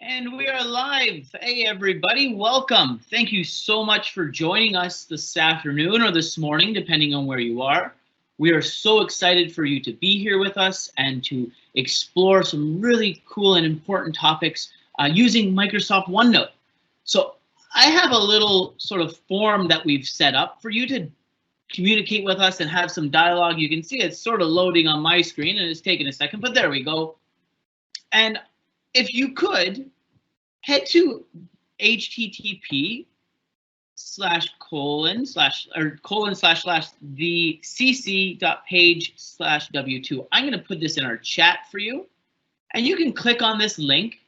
And we are live. Hey, everybody, welcome. Thank you so much for joining us this afternoon or this morning, depending on where you are. We are so excited for you to be here with us and to explore some really cool and important topics using Microsoft OneNote. So I have a little sort of form that we've set up for you to communicate with us and have some dialogue. You can see it's sort of loading on my screen and it's taking a second, but there we go. And if you could, head to http://the cc.page/w2. I'm going to put this in our chat for you, and you can click on this link,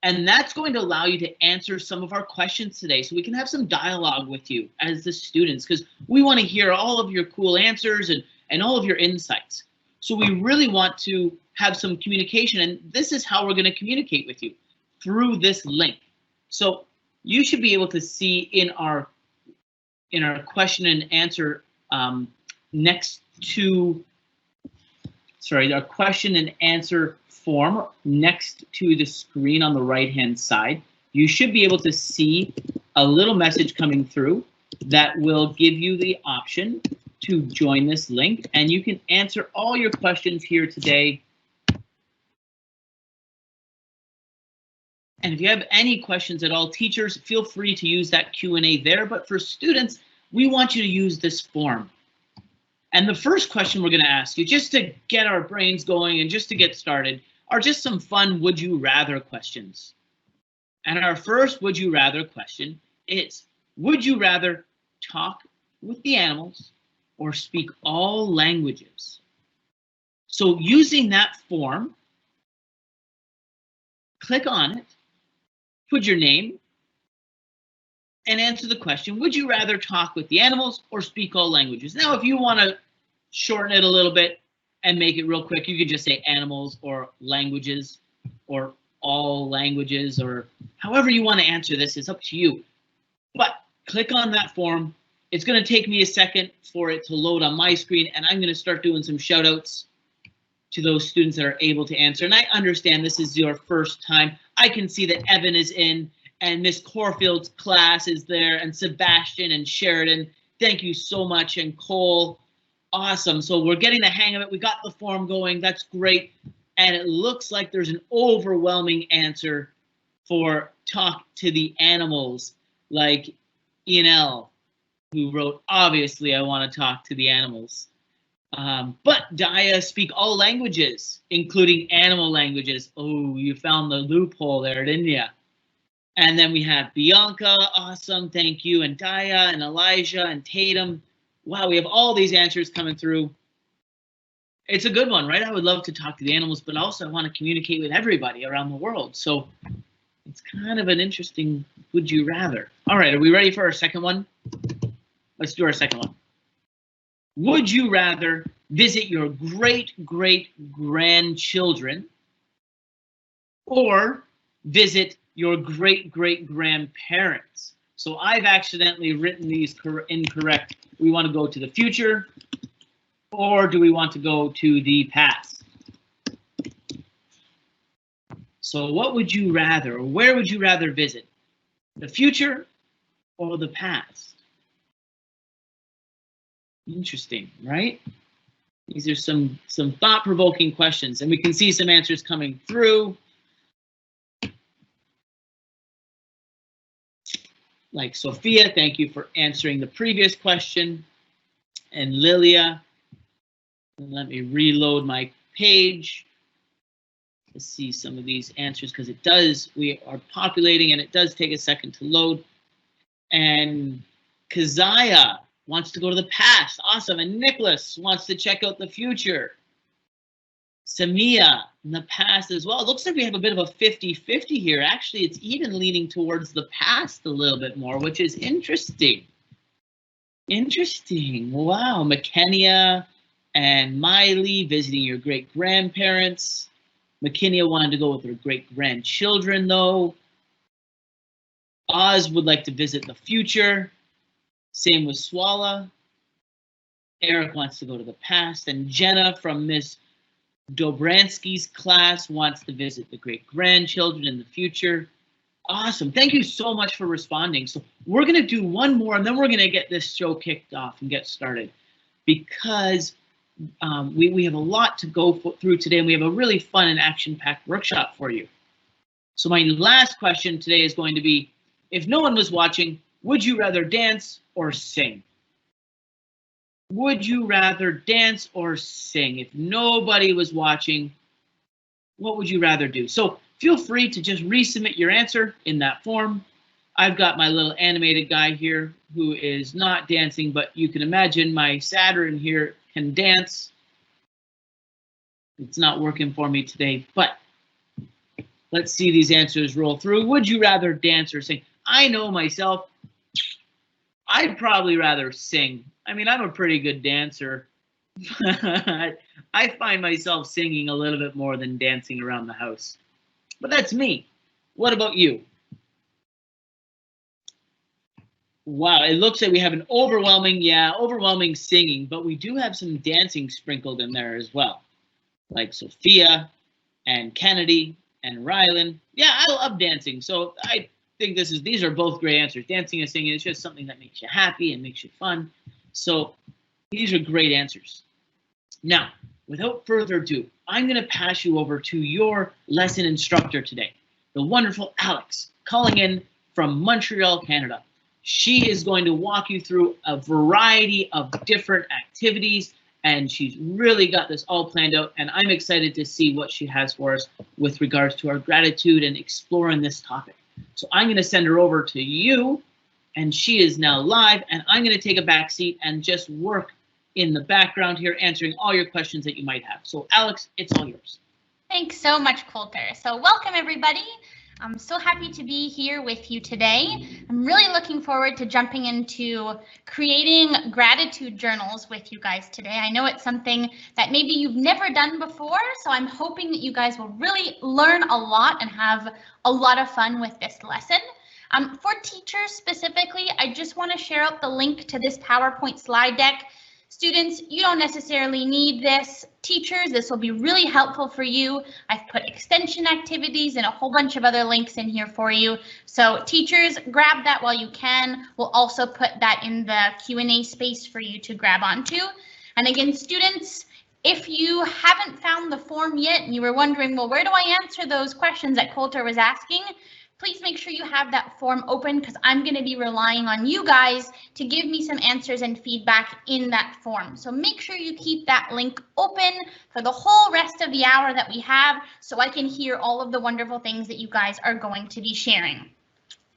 and that's going to allow you to answer some of our questions today, so we can have some dialogue with you as the students, because we want to hear all of your cool answers and all of your insights. So we really want to have some communication, and this is how we're going to communicate with you, through this link. So you should be able to see in our question and answer our question and answer form next to the screen on the right hand side. You should be able to see a little message coming through that will give you the option to join this link, and you can answer all your questions here today. And if you have any questions at all, teachers, feel free to use that Q&A there. But for students, we want you to use this form. And the first question we're going to ask you, just to get our brains going and just to get started, are just some fun would you rather questions. And our first would you rather question is, would you rather talk with the animals or speak all languages? So using that form, click on it, put your name, and answer the question, would you rather talk with the animals or speak all languages? Now, if you want to shorten it a little bit and make it real quick, you could just say animals or languages or all languages, or however you want to answer this. It's up to you. But click on that form. It's going to take me a second for it to load on my screen, and I'm going to start doing some shout outs to those students that are able to answer. And I understand this is your first time. I can see that Evan is in, and Miss Corfield's class is there, and Sebastian and Sheridan. Thank you so much. And Cole, awesome. So we're getting the hang of it. We got the form going. That's great. And it looks like there's an overwhelming answer for talk to the animals, like Enel, who wrote, obviously, I want to talk to the animals. But Daya, speak all languages, including animal languages. Oh, you found the loophole there, didn't you? And then we have Bianca, awesome, thank you, and Daya, and Elijah, and Tatum. Wow, we have all these answers coming through. It's a good one, right? I would love to talk to the animals, but also I want to communicate with everybody around the world. So it's kind of an interesting would you rather. All right, are we ready for our second one? Let's do our second one. Would you rather visit your great-great-grandchildren or visit your great-great-grandparents? So I've accidentally written these incorrect. We want to go to the future, or do we want to go to the past? So what would you rather, or where would you rather visit? The future or the past? Interesting, right? These are some thought-provoking questions, and we can see some answers coming through. Like Sophia, thank you for answering the previous question. And Lilia, let me reload my page to see some of these answers, because it does, we are populating and it does take a second to load. And Keziah wants to go to the past. Awesome. And Nicholas wants to check out the future. Samia in the past as well. It looks like we have a bit of a 50-50 here. Actually, it's even leaning towards the past a little bit more, which is interesting. Interesting. Wow. McKenya and Miley visiting your great-grandparents. McKenya wanted to go with her great-grandchildren, though. Oz would like to visit the future. Same with Swala. Eric wants to go to the past. And Jenna from Miss Dobransky's class wants to visit the great-grandchildren in the future. Awesome. Thank you so much for responding. So we're going to do one more, and then we're going to get this show kicked off and get started, because we have a lot to go through today, and we have a really fun and action-packed workshop for you. So my last question today is going to be, if no one was watching, would you rather dance or sing? Would you rather dance or sing? If nobody was watching, what would you rather do? So feel free to just resubmit your answer in that form. I've got my little animated guy here who is not dancing, but you can imagine my Saturn here can dance. It's not working for me today, but let's see these answers roll through. Would you rather dance or sing? I know myself, I'd probably rather sing. I mean, I'm a pretty good dancer. I find myself singing a little bit more than dancing around the house. But that's me. What about you? Wow, it looks like we have an overwhelming singing, but we do have some dancing sprinkled in there as well. Like Sophia and Kennedy and Rylan. Yeah, I love dancing. So I think these are both great answers. Dancing and singing is just something that makes you happy and makes you fun. So these are great answers. Now, without further ado, I'm going to pass you over to your lesson instructor today, the wonderful Alex, calling in from Montreal, Canada. She is going to walk you through a variety of different activities, and she's really got this all planned out, and I'm excited to see what she has for us with regards to our gratitude and exploring this topic. So I'm going to send her over to you, and she is now live, and I'm going to take a back seat and just work in the background here, answering all your questions that you might have. So Alex, it's all yours. Thanks so much, Coulter. So welcome, everybody. I'm so happy to be here with you today. I'm really looking forward to jumping into creating gratitude journals with you guys today. I know it's something that maybe you've never done before, so I'm hoping that you guys will really learn a lot and have a lot of fun with this lesson. For teachers specifically, I just want to share out the link to this PowerPoint slide deck. Students, you don't necessarily need this. Teachers, this will be really helpful for you. I've put extension activities and a whole bunch of other links in here for you. So teachers, grab that while you can. We'll also put that in the Q&A space for you to grab onto. And again, students, if you haven't found the form yet and you were wondering, well, where do I answer those questions that Coulter was asking? Please make sure you have that form open, because I'm going to be relying on you guys to give me some answers and feedback in that form. So make sure you keep that link open for the whole rest of the hour that we have, so I can hear all of the wonderful things that you guys are going to be sharing.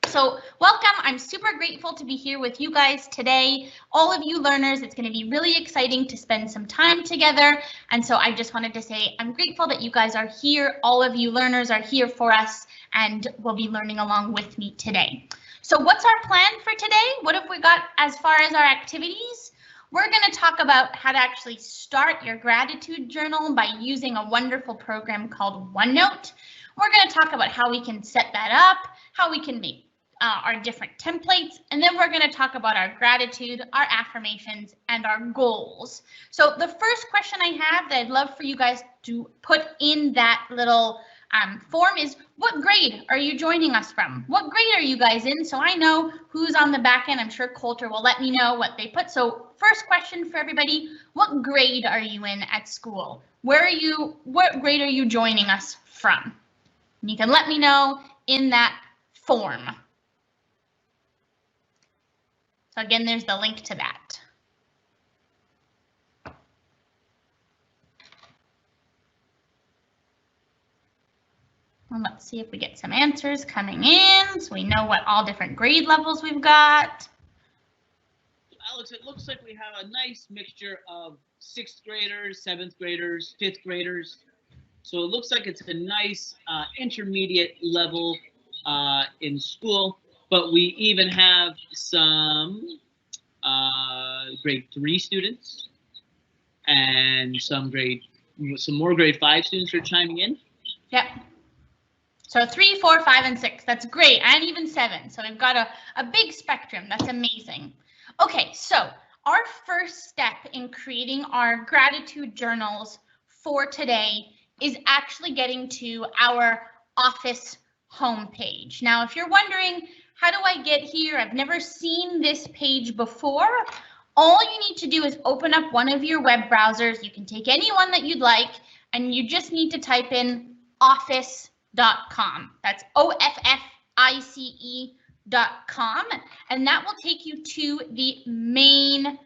So welcome. I'm super grateful to be here with you guys today. All of you learners, it's going to be really exciting to spend some time together. And so I just wanted to say I'm grateful that you guys are here. All of you learners are here for us and will be learning along with me today. So what's our plan for today? What have we got as far as our activities? We're going to talk about how to actually start your gratitude journal by using a wonderful program called OneNote. We're going to talk about how we can set that up, how we can make our different templates, and then we're going to talk about our gratitude, our affirmations, and our goals. So the first question I have that I'd love for you guys to put in that little form is, what grade are you joining us from? What grade are you guys in? So I know who's on the back end. I'm sure Coulter will let me know what they put. So first question for everybody, what grade are you in at school? What grade are you joining us from? And you can let me know in that form. So again, there's the link to that. And let's see if we get some answers coming in, so we know what all different grade levels we've got. Alex, it looks like we have a nice mixture of 6th graders, 7th graders, 5th graders. So it looks like it's a nice intermediate level in school, but we even have some grade 3 students and some more grade 5 students are chiming in. Yep. So 3, 4, 5, and 6. That's great. And even 7. So we've got a big spectrum. That's amazing. Okay, so our first step in creating our gratitude journals for today is actually getting to our office home page. Now, if you're wondering, how do I get here? I've never seen this page before. All you need to do is open up one of your web browsers. You can take any one that you'd like, and you just need to type in office.com. That's OFFICE.com, and that will take you to the main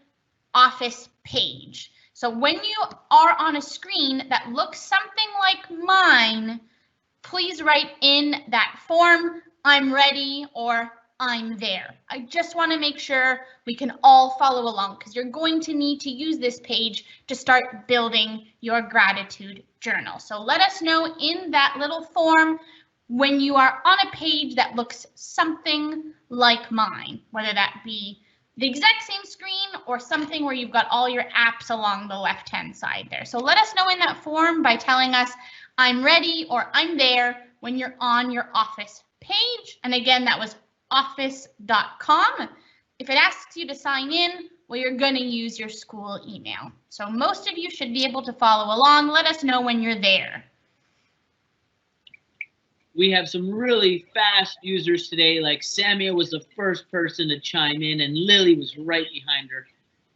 Office page. So when you are on a screen that looks something like mine, please write in that form, I'm ready or I'm there. I just want to make sure we can all follow along because you're going to need to use this page to start building your gratitude journal. So let us know in that little form when you are on a page that looks something like mine, whether that be the exact same screen or something where you've got all your apps along the left-hand side there. So let us know in that form by telling us I'm ready or I'm there when you're on your Office page. And again, that was office.com. If it asks you to sign in, well, you're going to use your school email. So most of you should be able to follow along. Let us know when you're there. We have some really fast users today, like Samia was the first person to chime in and Lily was right behind her.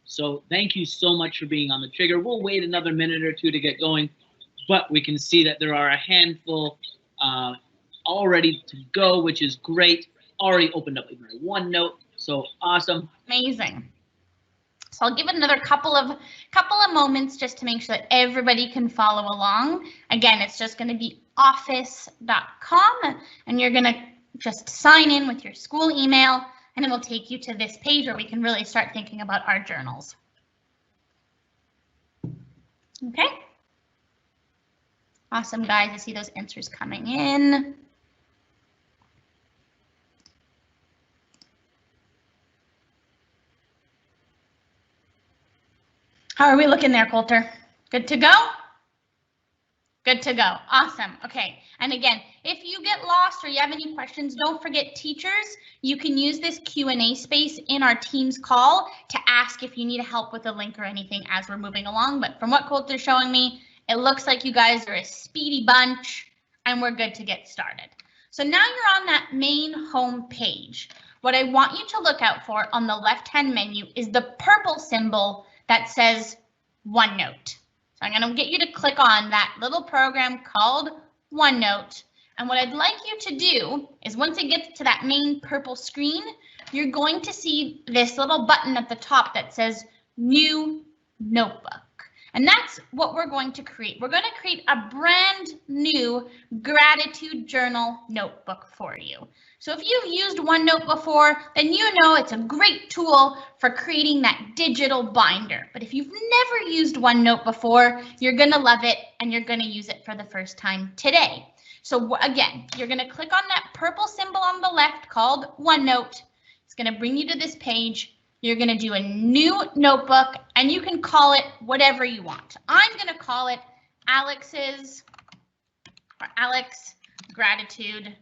So thank you so much for being on the trigger. We'll wait another minute or two to get going, but we can see that there are a handful all ready to go, which is great. Already opened up with my OneNote, so awesome. Amazing. So I'll give it another couple of moments just to make sure that everybody can follow along. Again, it's just going to be office.com, and you're going to just sign in with your school email, and it will take you to this page where we can really start thinking about our journals. Okay. Awesome, guys. I see those answers coming in. How are we looking there, Coulter? Good to go? Good to go. Awesome. Okay. And again, if you get lost or you have any questions, don't forget, teachers, you can use this Q&A space in our Teams call to ask if you need help with a link or anything as we're moving along. But from what Coulter's showing me, it looks like you guys are a speedy bunch and we're good to get started. So now you're on that main home page. What I want you to look out for on the left-hand menu is the purple symbol that says OneNote. So I'm going to get you to click on that little program called OneNote. And what I'd like you to do is once it gets to that main purple screen, you're going to see this little button at the top that says New Notebook. And that's what we're going to create. We're going to create a brand new gratitude journal notebook for you. So if you've used OneNote before, then you know it's a great tool for creating that digital binder. But if you've never used OneNote before, you're going to love it and you're going to use it for the first time today. So again, you're going to click on that purple symbol on the left called OneNote. It's going to bring you to this page. You're going to do a new notebook and you can call it whatever you want. I'm going to call it Alex Gratitude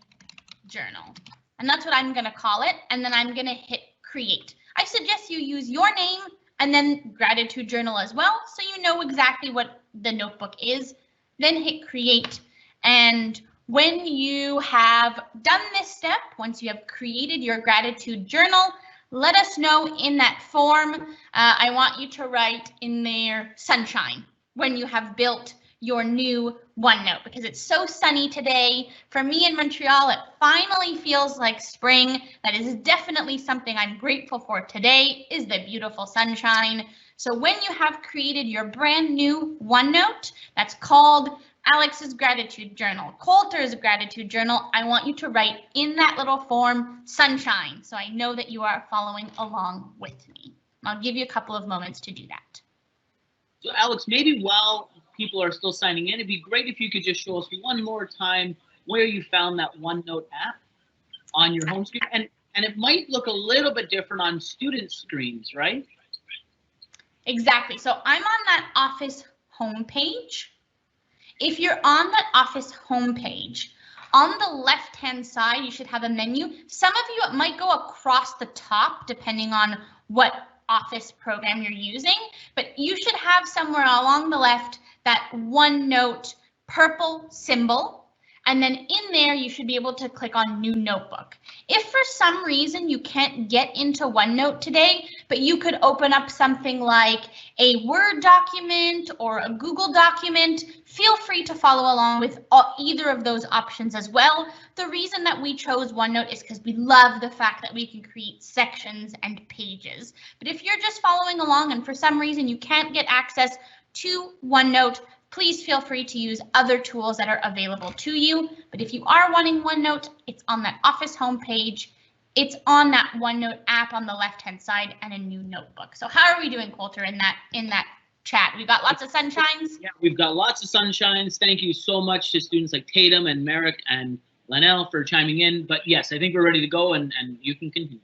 Journal. And that's what I'm going to call it. And then I'm going to hit create. I suggest you use your name and then gratitude journal as well, so you know exactly what the notebook is. Then hit create. And when you have done this step, once you have created your gratitude journal, let us know in that form. I want you to write in there sunshine when you have built your new OneNote, because it's so sunny today. For me in Montreal, it finally feels like spring. That is definitely something I'm grateful for today, is the beautiful sunshine. So when you have created your brand new OneNote that's called Alex's Gratitude Journal, Coulter's Gratitude Journal, I want you to write in that little form sunshine, so I know that you are following along with me. I'll give you a couple of moments to do that. So Alex, maybe while people are still signing in, it'd be great if you could just show us one more time where you found that OneNote app on your home screen. And it might look a little bit different on student screens, right? Exactly. So I'm on that Office homepage. If you're on that Office homepage, on the left-hand side, you should have a menu. Some of you, it might go across the top depending on what Office program you're using, but you should have somewhere along the left that OneNote purple symbol, And then in there, you should be able to click on New Notebook. If for some reason you can't get into OneNote today, but you could open up something like a Word document or a Google document, feel free to follow along with either of those options as well. The reason that we chose OneNote is because we love the fact that we can create sections and pages. But if you're just following along and for some reason you can't get access to OneNote, please feel free to use other tools that are available to you. But if you are wanting OneNote, it's on that Office homepage. It's on that OneNote app on the left-hand side and a new notebook. So how are we doing, Coulter, in that chat? We got lots of sunshines? Yeah, we've got lots of sunshines. Thank you so much to students like Tatum and Merrick and Lanelle for chiming in. But yes, I think we're ready to go and you can continue.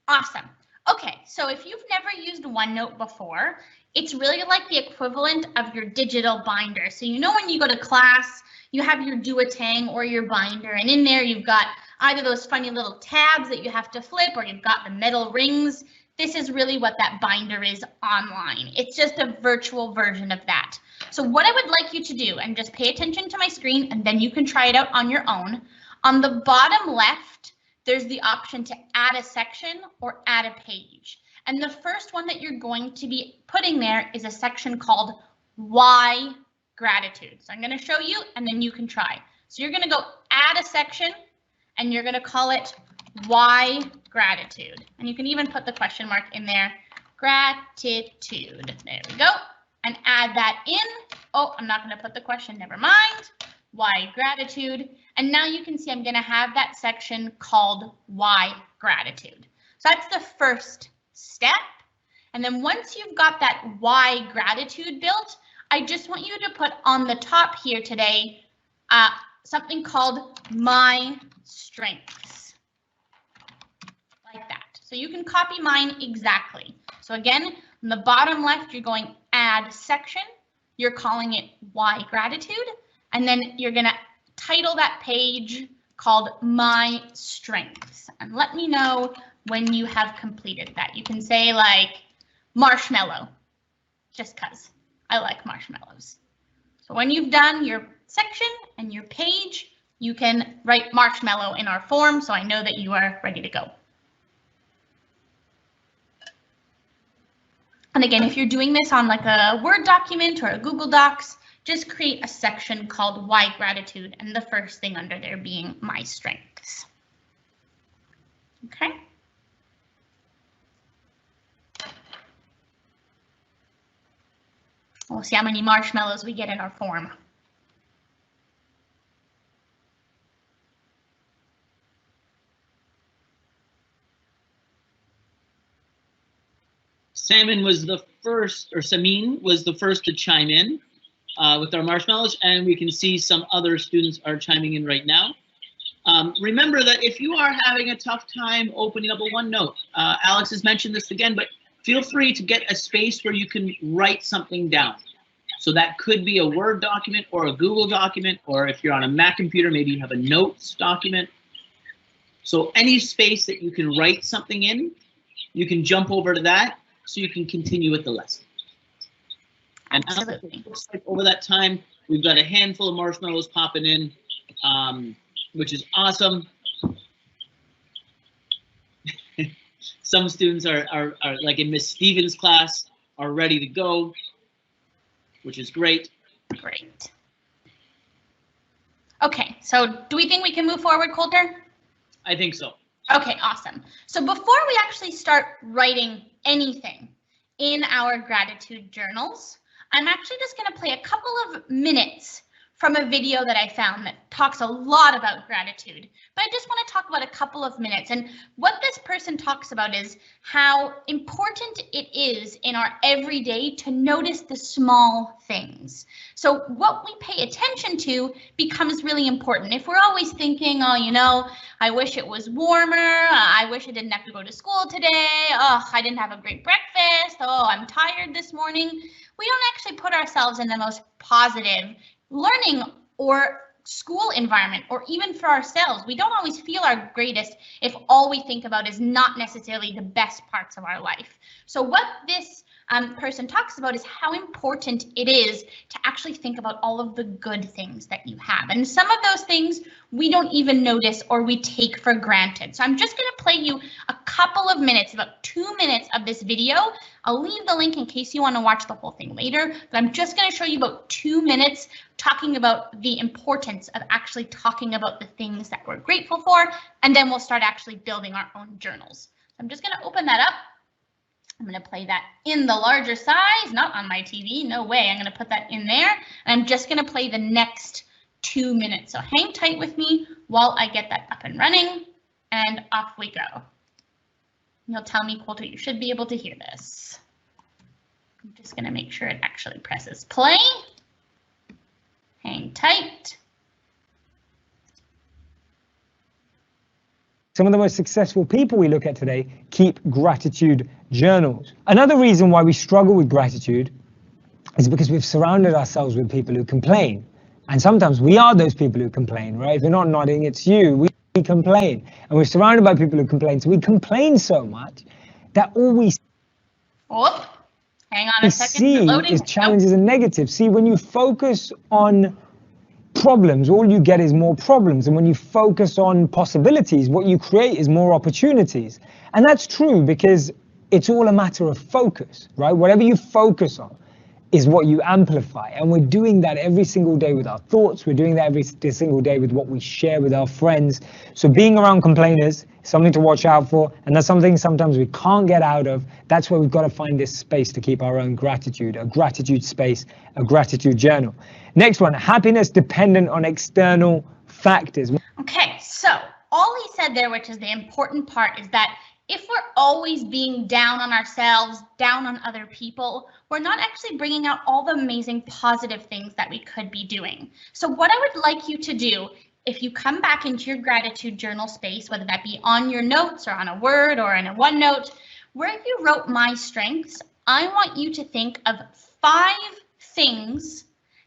Awesome. Okay, so if you've never used OneNote before, it's really like the equivalent of your digital binder. So you know when you go to class, you have your do-a-tang or your binder, and in there you've got either those funny little tabs that you have to flip or you've got the metal rings. This is really what that binder is online. It's just a virtual version of that. So what I would like you to do, and just pay attention to my screen and then you can try it out on your own. On the bottom left, there's the option to add a section or add a page. And the first one that you're going to be putting there is a section called Why Gratitude. So I'm going to show you and then you can try. So you're going to go add a section and you're going to call it Why Gratitude. And you can even put the question mark in there. Gratitude. There we go. And add that in. Oh, I'm not going to put the question. Never mind. Why Gratitude. And now you can see I'm going to have that section called Why Gratitude. So that's the first step. And then once you've got that Why Gratitude built, I just want you to put on the top here today something called My Strengths, like that. So you can copy mine exactly. So again, on the bottom left, you're going add section. You're calling it Why Gratitude. And then you're going to title that page called My Strengths. And let me know when you have completed that. You can say like marshmallow, just because I like marshmallows. So when you've done your section and your page, you can write marshmallow in our form so I know that you are ready to go. And again, if you're doing this on like a Word document or a Google Docs, just create a section called Why Gratitude and the first thing under there being My Strengths. Okay. We'll see how many marshmallows we get in our form. Samin was the first to chime in with our marshmallows, and we can see some other students are chiming in right now. Remember that if you are having a tough time opening up a OneNote, Alex has mentioned this again, but feel free to get a space where you can write something down. So that could be a Word document or a Google document, or if you're on a Mac computer, maybe you have a notes document. So any space that you can write something in, you can jump over to that so you can continue with the lesson. And absolutely. Over that time, we've got a handful of marshmallows popping in, which is awesome. Some students are like in Miss Stevens' class, are ready to go, which is great. Great. Okay, so do we think we can move forward, Coulter? I think so. Okay, awesome. So before we actually start writing anything in our gratitude journals, I'm actually just going to play a couple of minutes from a video that I found that talks a lot about gratitude. But I just want to talk about a couple of minutes. And what this person talks about is how important it is in our everyday to notice the small things. So what we pay attention to becomes really important. If we're always thinking, oh, you know, I wish it was warmer. I wish I didn't have to go to school today. Oh, I didn't have a great breakfast. Oh, I'm tired this morning. We don't actually put ourselves in the most positive learning or school environment, or even for ourselves. We don't always feel our greatest if all we think about is not necessarily the best parts of our life. So what this person talks about is how important it is to actually think about all of the good things that you have. And some of those things we don't even notice or we take for granted. So I'm just going to play you a couple of minutes, about 2 minutes of this video. I'll leave the link in case you want to watch the whole thing later, but I'm just going to show you about 2 minutes talking about the importance of actually talking about the things that we're grateful for, and then we'll start actually building our own journals. So I'm just going to open that up. I'm going to play that in the larger size, not on my TV. No way. I'm going to put that in there. And I'm just going to play the next 2 minutes. So hang tight with me while I get that up and running, and off we go. You'll tell me, Coulter, you should be able to hear this. I'm just going to make sure it actually presses play. Hang tight. Some of the most successful people we look at today keep gratitude journals. Another reason why we struggle with gratitude is because we've surrounded ourselves with people who complain. And sometimes we are those people who complain, right? If you're not nodding, it's you. We complain. And we're surrounded by people who complain. So we complain so much that all we hang on a second. see is challenges and negatives. See, when you focus on problems, all you get is more problems. And when you focus on possibilities, what you create is more opportunities. And that's true because it's all a matter of focus, right? Whatever you focus on is what you amplify. And we're doing that every single day with our thoughts. We're doing that every single day with what we share with our friends. So being around complainers is something to watch out for. And that's something sometimes we can't get out of. That's where we've got to find this space to keep our own gratitude, a gratitude space, a gratitude journal. Next one, happiness dependent on external factors. Okay, so all he said there, which is the important part, is that if we're always being down on ourselves, down on other people, we're not actually bringing out all the amazing positive things that we could be doing. So what I would like you to do, if you come back into your gratitude journal space, whether that be on your notes or on a Word or in a OneNote, where you wrote my strengths, I want you to think of 5 things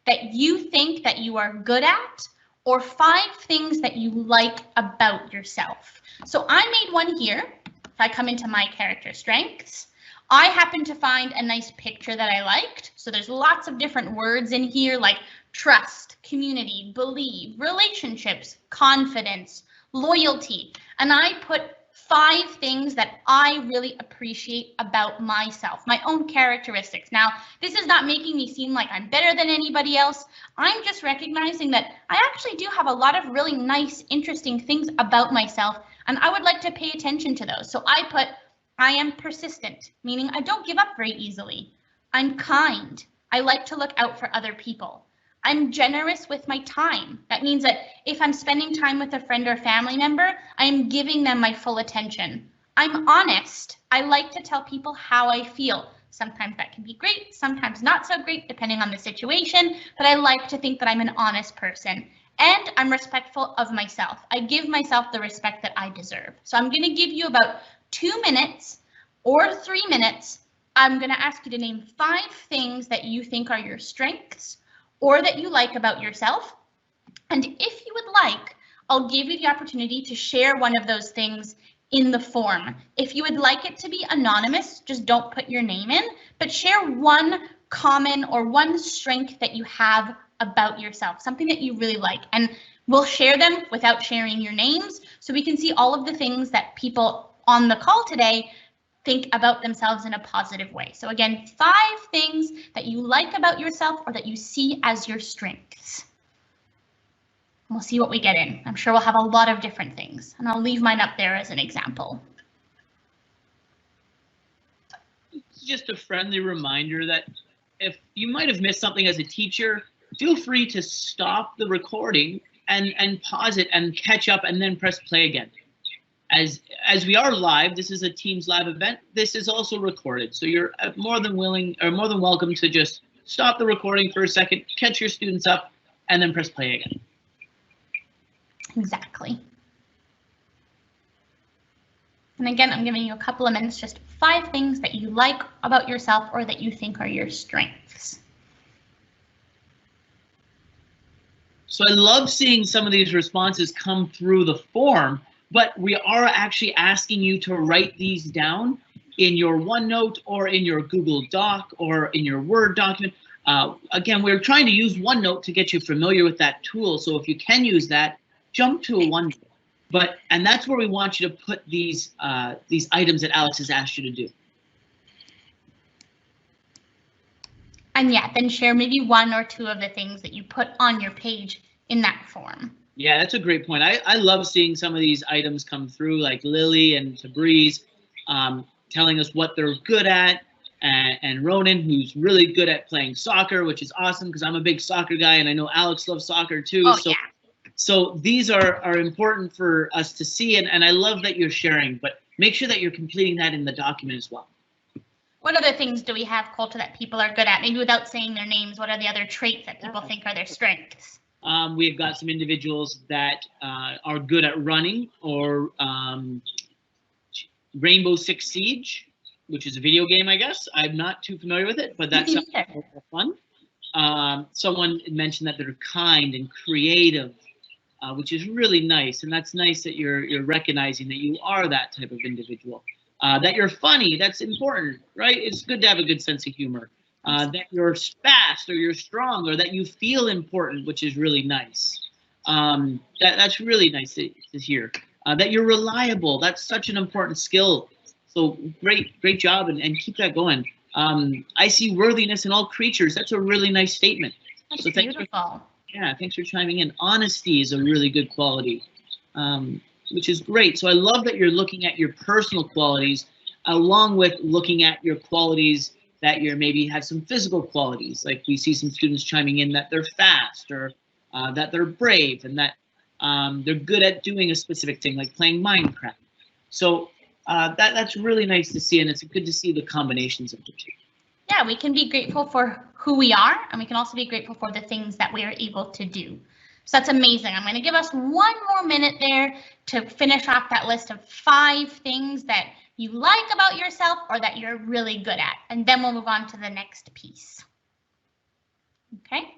that you think that you are good at, or 5 things that you like about yourself. So I made one here. If I come into my character strengths, I happen to find a nice picture that I liked. So there's lots of different words in here like trust, community, believe, relationships, confidence, loyalty. And I put 5 things that I really appreciate about myself, my own characteristics. Now, this is not making me seem like I'm better than anybody else. I'm just recognizing that I actually do have a lot of really nice, interesting things about myself, and I would like to pay attention to those. So I put, I am persistent, meaning I don't give up very easily. I'm kind. I like to look out for other people. I'm generous with my time. That means that if I'm spending time with a friend or family member, I am giving them my full attention. I'm honest. I like to tell people how I feel. Sometimes that can be great, sometimes not so great, depending on the situation, but I like to think that I'm an honest person. And I'm respectful of myself. I give myself the respect that I deserve. So I'm going to give you about 2 minutes or 3 minutes. I'm going to ask you to name 5 things that you think are your strengths or that you like about yourself. And if you would like, I'll give you the opportunity to share one of those things in the form. If you would like it to be anonymous, just don't put your name in, but share one common or one strength that you have about yourself, something that you really like. And we'll share them without sharing your names so we can see all of the things that people on the call today think about themselves in a positive way. So again, 5 things that you like about yourself or that you see as your strengths. We'll see what we get in. I'm sure we'll have a lot of different things, and I'll leave mine up there as an example. It's just a friendly reminder that if you might have missed something as a teacher, feel free to stop the recording and pause it and catch up and then press play again. As we are live, this is a Teams live event. This is also recorded, so you're more than welcome to just stop the recording for a second, catch your students up, and then press play again. Exactly. And again, I'm giving you a couple of minutes, just 5 things that you like about yourself or that you think are your strengths. So I love seeing some of these responses come through the form, but we are actually asking you to write these down in your OneNote or in your Google Doc or in your Word document. Again, we're trying to use OneNote to get you familiar with that tool. So if you can use that, jump to a OneNote. And that's where we want you to put these items that Alex has asked you to do. And yeah, then share maybe 1 or 2 of the things that you put on your page in that form. Yeah, that's a great point. I love seeing some of these items come through, like Lily and Tabriz telling us what they're good at, and Ronan, who's really good at playing soccer, which is awesome because I'm a big soccer guy, and I know Alex loves soccer too. Oh, so, yeah. So these are important for us to see, and I love that you're sharing, but make sure that you're completing that in the document as well. What other things do we have, Coulter, that people are good at? Maybe without saying their names, what are the other traits that people think are their strengths? We've got some individuals that are good at running, or Rainbow Six Siege, which is a video game, I guess. I'm not too familiar with it, but that's fun. Someone mentioned that they're kind and creative, which is really nice. And that's nice that you're recognizing that you are that type of individual. That you're funny, that's important, right? It's good to have a good sense of humor. That you're fast, or you're strong, or that you feel important, which is really nice. That's really nice to hear. That you're reliable, that's such an important skill. So great job, and keep that going. I see worthiness in all creatures. That's a really nice statement. That's so beautiful. Thanks for chiming in. Honesty is a really good quality, which is great. So I love that you're looking at your personal qualities along with looking at your qualities that you're maybe have some physical qualities. Like we see some students chiming in that they're fast, or that they're brave, and that they're good at doing a specific thing, like playing Minecraft. So that's really nice to see, and it's good to see the combinations of the two. Yeah, we can be grateful for who we are, and we can also be grateful for the things that we are able to do. So that's amazing. I'm going to give us 1 more minute there to finish off that list of 5 things that you like about yourself or that you're really good at, and then we'll move on to the next piece. Okay?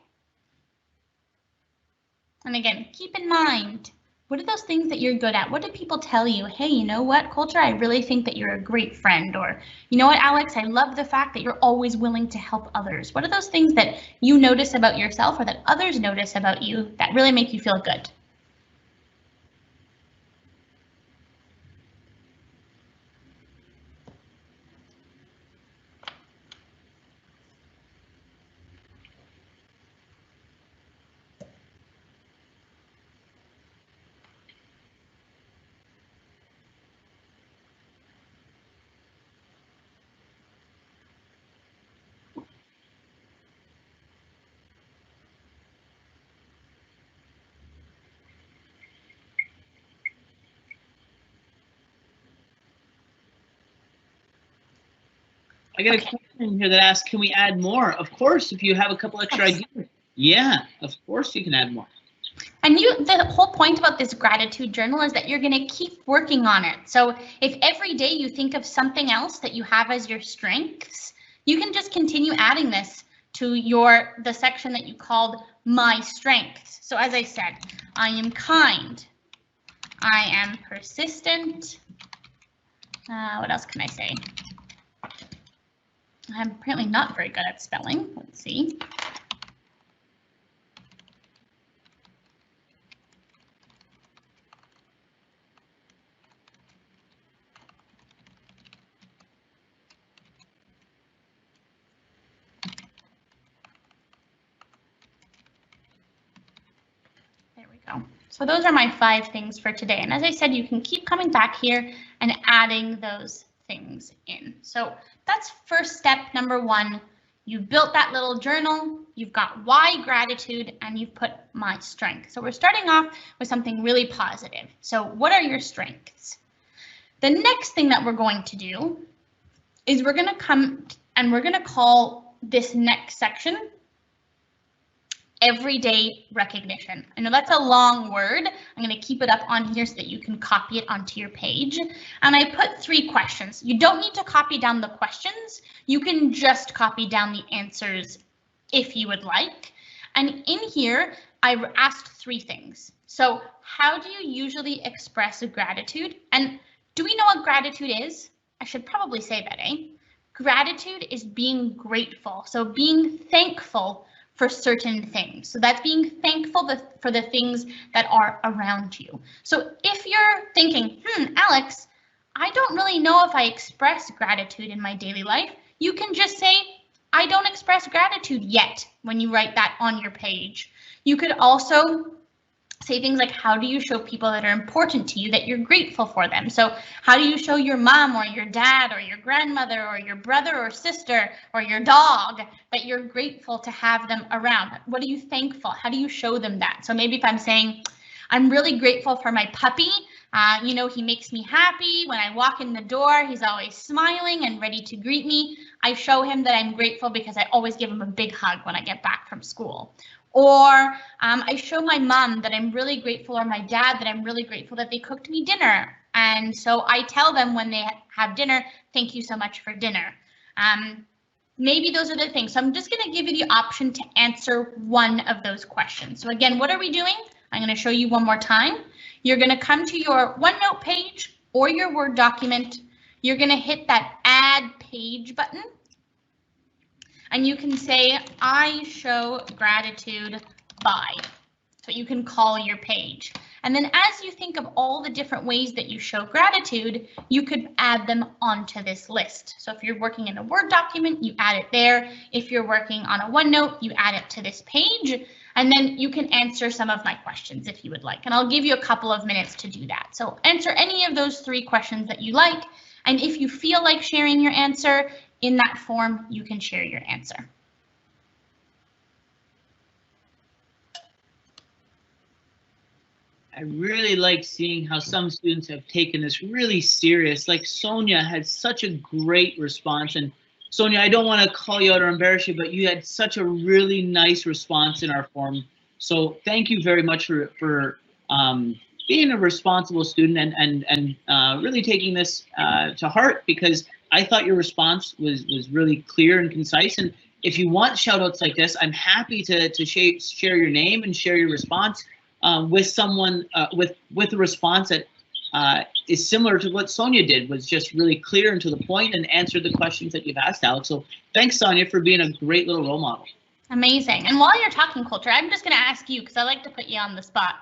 And again, keep in mind, what are those things that you're good at? What do people tell you? Hey, you know what, Coulter, I really think that you're a great friend. Or, you know what, Alex, I love the fact that you're always willing to help others. What are those things that you notice about yourself or that others notice about you that really make you feel good? I got a question here that asks, can we add more? Of course, if you have a couple extra ideas. Yeah, of course you can add more. And the whole point about this gratitude journal is that you're going to keep working on it. So if every day you think of something else that you have as your strengths, you can just continue adding this to the section that you called My Strengths. So as I said, I am kind. I am persistent. What else can I say? I'm apparently not very good at spelling. Let's see. There we go. So those are my 5 things for today. And as I said, you can keep coming back here and adding those things in. So that's first step number 1. You built that little journal, you've got why gratitude, and you've put my strength. So we're starting off with something really positive. So what are your strengths? The next thing that we're going to do is we're going to come and we're going to call this next section everyday recognition. I know that's a long word. I'm going to keep it up on here so that you can copy it onto your page. And I put 3 questions. You don't need to copy down the questions. You can just copy down the answers if you would like. And in here, I asked 3 things. So how do you usually express gratitude? And do we know what gratitude is? I should probably say that, eh? Gratitude is being grateful. So being thankful for certain things. So that's being thankful for the things that are around you. So if you're thinking, Alex, I don't really know if I express gratitude in my daily life, you can just say, I don't express gratitude yet when you write that on your page. You could also say things like, how do you show people that are important to you that you're grateful for them? So how do you show your mom or your dad or your grandmother or your brother or sister or your dog that you're grateful to have them around? What are you thankful? How do you show them that? So maybe if I'm saying, I'm really grateful for my puppy. You know, he makes me happy. When I walk in the door, he's always smiling and ready to greet me. I show him that I'm grateful because I always give him a big hug when I get back from school. Or I show my mom that I'm really grateful, or my dad that I'm really grateful that they cooked me dinner. And so I tell them when they have dinner, thank you so much for dinner. Maybe those are the things. So I'm just going to give you the option to answer one of those questions. So again, what are we doing? I'm going to show you one more time. You're going to come to your OneNote page or your Word document. You're going to hit that Add Page button. And you can say, I show gratitude by. So you can call your page. And then as you think of all the different ways that you show gratitude, you could add them onto this list. So if you're working in a Word document, you add it there. If you're working on a OneNote, you add it to this page. And then you can answer some of my questions if you would like. And I'll give you a couple of minutes to do that. So answer any of those 3 questions that you like. And if you feel like sharing your answer in that form, you can share your answer. I really like seeing how some students have taken this really serious. Like Sonia had such a great response. And Sonia, I don't want to call you out or embarrass you, but you had such a really nice response in our form. So thank you very much for being a responsible student and really taking this to heart, because I thought your response was really clear and concise. And if you want shout outs like this, I'm happy to share your name and share your response with someone with a response that is similar to what Sonia did, was just really clear and to the point and answered the questions that you've asked, Alex. So thanks, Sonia, for being a great little role model. Amazing. And while you're talking, Coulter, I'm just going to ask you, because I like to put you on the spot.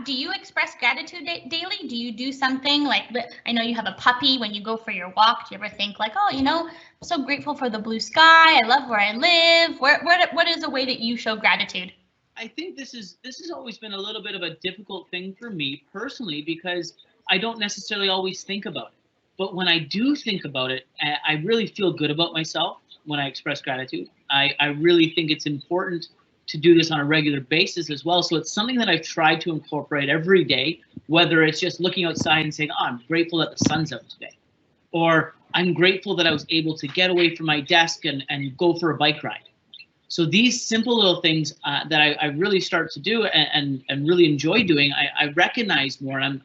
Do you express gratitude daily? Do you do something like, I know you have a puppy, when you go for your walk, do you ever think like, oh, you know, I'm so grateful for the blue sky. I love where I live. What is a way that you show gratitude? I think this has always been a little bit of a difficult thing for me personally, because I don't necessarily always think about it. But when I do think about it, I really feel good about myself when I express gratitude. I really think it's important to do this on a regular basis as well. So it's something that I've tried to incorporate every day, whether it's just looking outside and saying, oh, I'm grateful that the sun's out today, or I'm grateful that I was able to get away from my desk and go for a bike ride. So these simple little things that I really start to do and really enjoy doing, I recognize more, and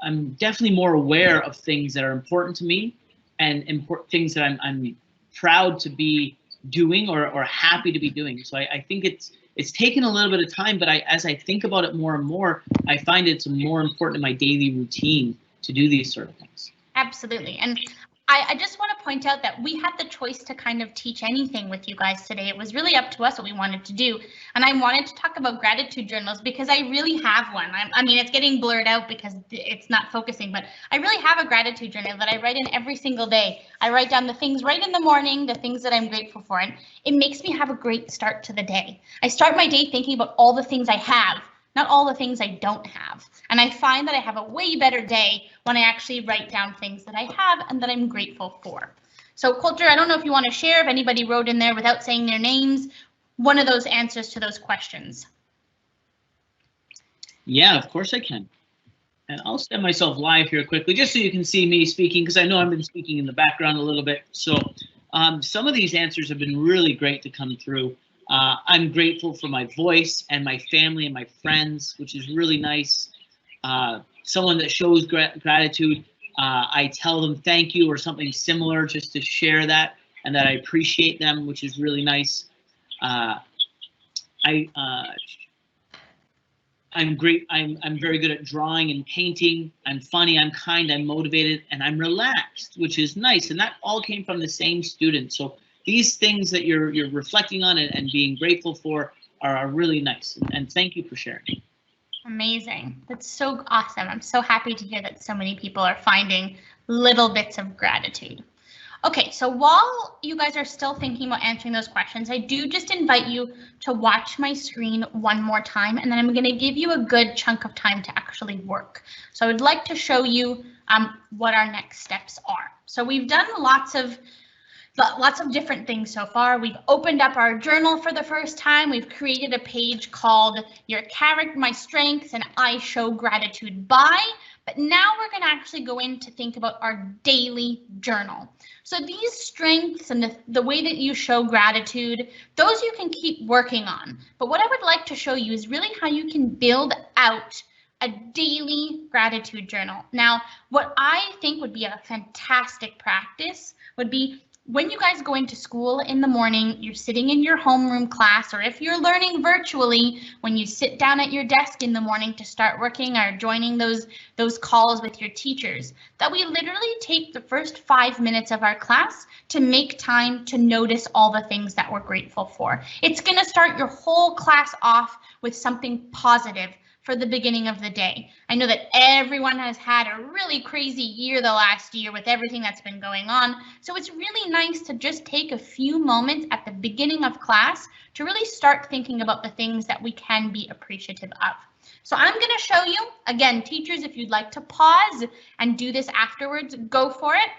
I'm definitely more aware of things that are important to me and things that I'm proud to be doing or happy to be doing. So I think it's taken a little bit of time, but as I think about it more and more, I find it's more important in my daily routine to do these sort of things. Absolutely. And I just want to point out that we had the choice to kind of teach anything with you guys today. It was really up to us what we wanted to do. And I wanted to talk about gratitude journals because I really have one. I mean, it's getting blurred out because it's not focusing, but I really have a gratitude journal that I write in every single day. I write down the things right in the morning, the things that I'm grateful for, and it makes me have a great start to the day. I start my day thinking about all the things I have, not all the things I don't have. And I find that I have a way better day when I actually write down things that I have and that I'm grateful for. So Coulter, I don't know if you want to share, if anybody wrote in there without saying their names, one of those answers to those questions. Yeah, of course I can. And I'll set myself live here quickly, just so you can see me speaking, because I know I've been speaking in the background a little bit. So some of these answers have been really great to come through. I'm grateful for my voice and my family and my friends, which is really nice. Someone that shows gratitude, I tell them thank you or something similar just to share that and that I appreciate them, which is really nice. I'm great. I'm very good at drawing and painting. I'm funny. I'm kind. I'm motivated, and I'm relaxed, which is nice. And that all came from the same student. So these things that you're reflecting on and being grateful for are really nice. And thank you for sharing. Amazing. That's so awesome. I'm so happy to hear that so many people are finding little bits of gratitude. Okay, so while you guys are still thinking about answering those questions, I do just invite you to watch my screen one more time, and then I'm going to give you a good chunk of time to actually work. So I would like to show you what our next steps are. So we've done lots of different things so far. We've opened up our journal for the first time. We've created a page called Your Character, My Strengths, and I Show Gratitude By. But now we're going to actually go in to think about our daily journal. So these strengths and the way that you show gratitude, those you can keep working on. But what I would like to show you is really how you can build out a daily gratitude journal. Now, what I think would be a fantastic practice would be when you guys go into school in the morning, you're sitting in your homeroom class, or if you're learning virtually, when you sit down at your desk in the morning to start working or joining those calls with your teachers, that we literally take the first 5 minutes of our class to make time to notice all the things that we're grateful for. It's going to start your whole class off with something positive for the beginning of the day. I know that everyone has had a really crazy year the last year with everything that's been going on. So it's really nice to just take a few moments at the beginning of class to really start thinking about the things that we can be appreciative of. So I'm going to show you, again, teachers, if you'd like to pause and do this afterwards, go for it.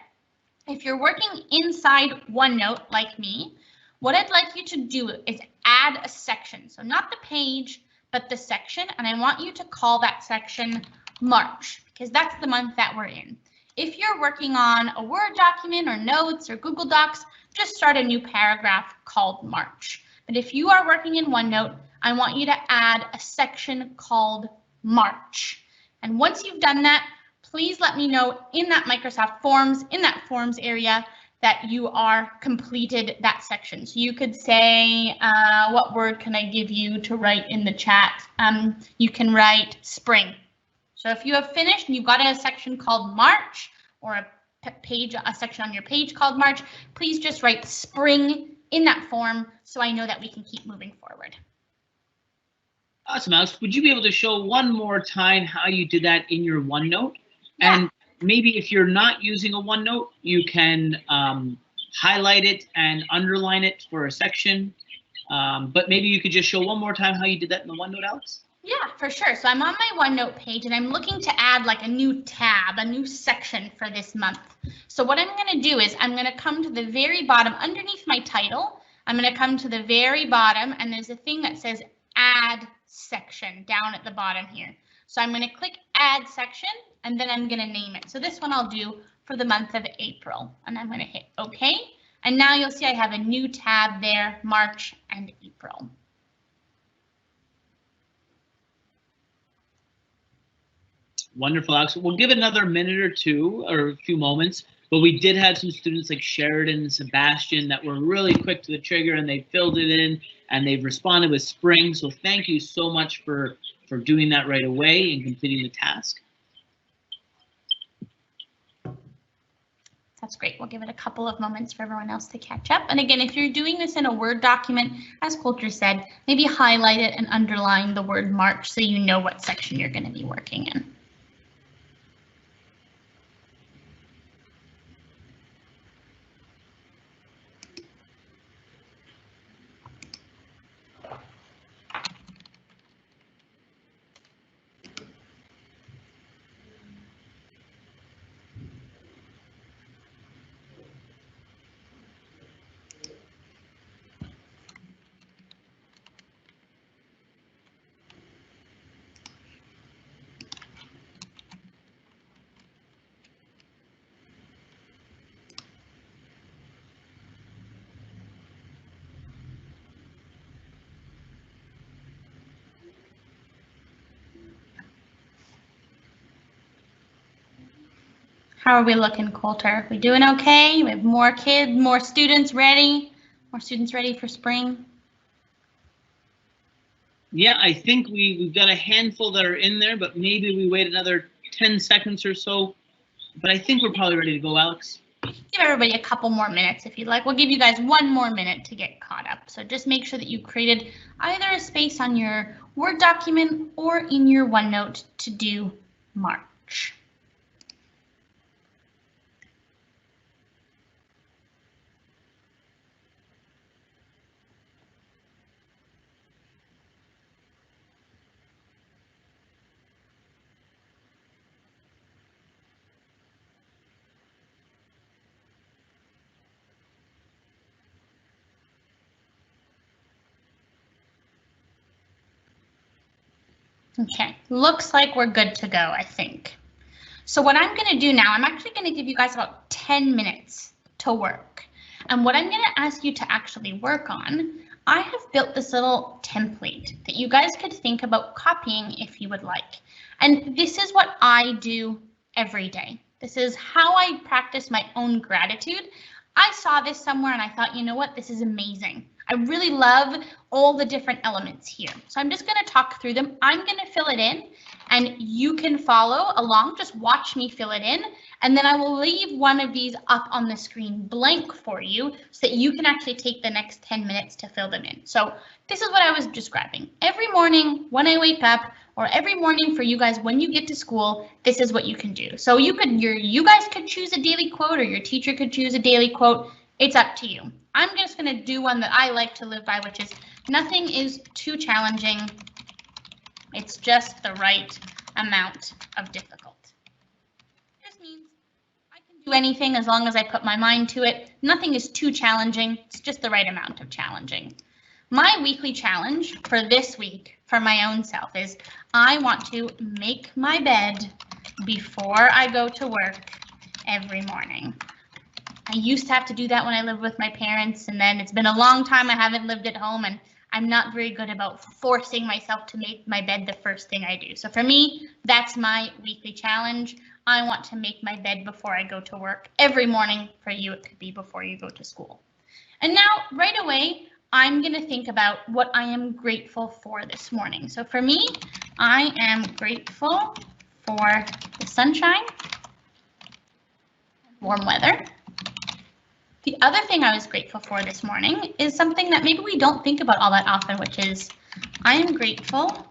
If you're working inside OneNote like me, what I'd like you to do is add a section. So not the page, but the section, and I want you to call that section March, because that's the month that we're in. If you're working on a Word document or notes or Google Docs, just start a new paragraph called March. But if you are working in OneNote, I want you to add a section called March. And once you've done that, please let me know in that Microsoft Forms, in that Forms area, that you are completed that section. So you could say, what word can I give you to write in the chat? You can write spring. So if you have finished and you've got a section called March, or a section on your page called March, please just write spring in that form so I know that we can keep moving forward. Awesome, Alex. Would you be able to show one more time how you did that in your OneNote? Yeah. And maybe if you're not using a OneNote, you can highlight it and underline it for a section. But maybe you could just show one more time how you did that in the OneNote, Alex? Yeah, for sure. So I'm on my OneNote page and I'm looking to add like a new tab, a new section for this month. So what I'm going to do is I'm going to come to the very bottom underneath my title. I'm going to come to the very bottom and there's a thing that says add section down at the bottom here. So I'm going to click add section and then I'm going to name it. So this one I'll do for the month of April and I'm going to hit OK. And now you'll see I have a new tab there, March and April. Wonderful, Alex. We'll give it another minute or two or a few moments, but we did have some students like Sheridan and Sebastian that were really quick to the trigger and they filled it in and they've responded with spring. So thank you so much for doing that right away and completing the task. That's great. We'll give it a couple of moments for everyone else to catch up. And again, if you're doing this in a Word document, as Coulter said, maybe highlight it and underline the word March so you know what section you're going to be working in. How are we looking, Coulter? We doing okay? We have more kids, more students ready? More students ready for spring? Yeah, I think we've got a handful that are in there, but maybe we wait another 10 seconds or so. But I think we're probably ready to go, Alex. Give everybody a couple more minutes if you'd like. We'll give you guys 1 more minute to get caught up. So just make sure that you created either a space on your Word document or in your OneNote to do March. Okay, looks like we're good to go, I think. So what I'm going to do now, I'm actually going to give you guys about 10 minutes to work. And what I'm going to ask you to actually work on, I have built this little template that you guys could think about copying if you would like. And this is what I do every day. This is how I practice my own gratitude. I saw this somewhere and I thought, you know what, this is amazing. I really love all the different elements here. So I'm just going to talk through them. I'm going to fill it in and you can follow along. Just watch me fill it in. And then I will leave one of these up on the screen blank for you so that you can actually take the next 10 minutes to fill them in. So this is what I was describing. Every morning when I wake up, or every morning for you guys when you get to school, this is what you can do. So you guys could choose a daily quote, or your teacher could choose a daily quote. It's up to you. I'm just going to do one that I like to live by, which is nothing is too challenging. It's just the right amount of difficult. This means I can do anything as long as I put my mind to it. Nothing is too challenging. It's just the right amount of challenging. My weekly challenge for this week for my own self is I want to make my bed before I go to work every morning. I used to have to do that when I lived with my parents, and then it's been a long time I haven't lived at home, and I'm not very good about forcing myself to make my bed the first thing I do. So for me, that's my weekly challenge. I want to make my bed before I go to work every morning. For you, it could be before you go to school. And now, right away, I'm going to think about what I am grateful for this morning. So for me, I am grateful for the sunshine, warm weather. The other thing I was grateful for this morning is something that maybe we don't think about all that often, which is I am grateful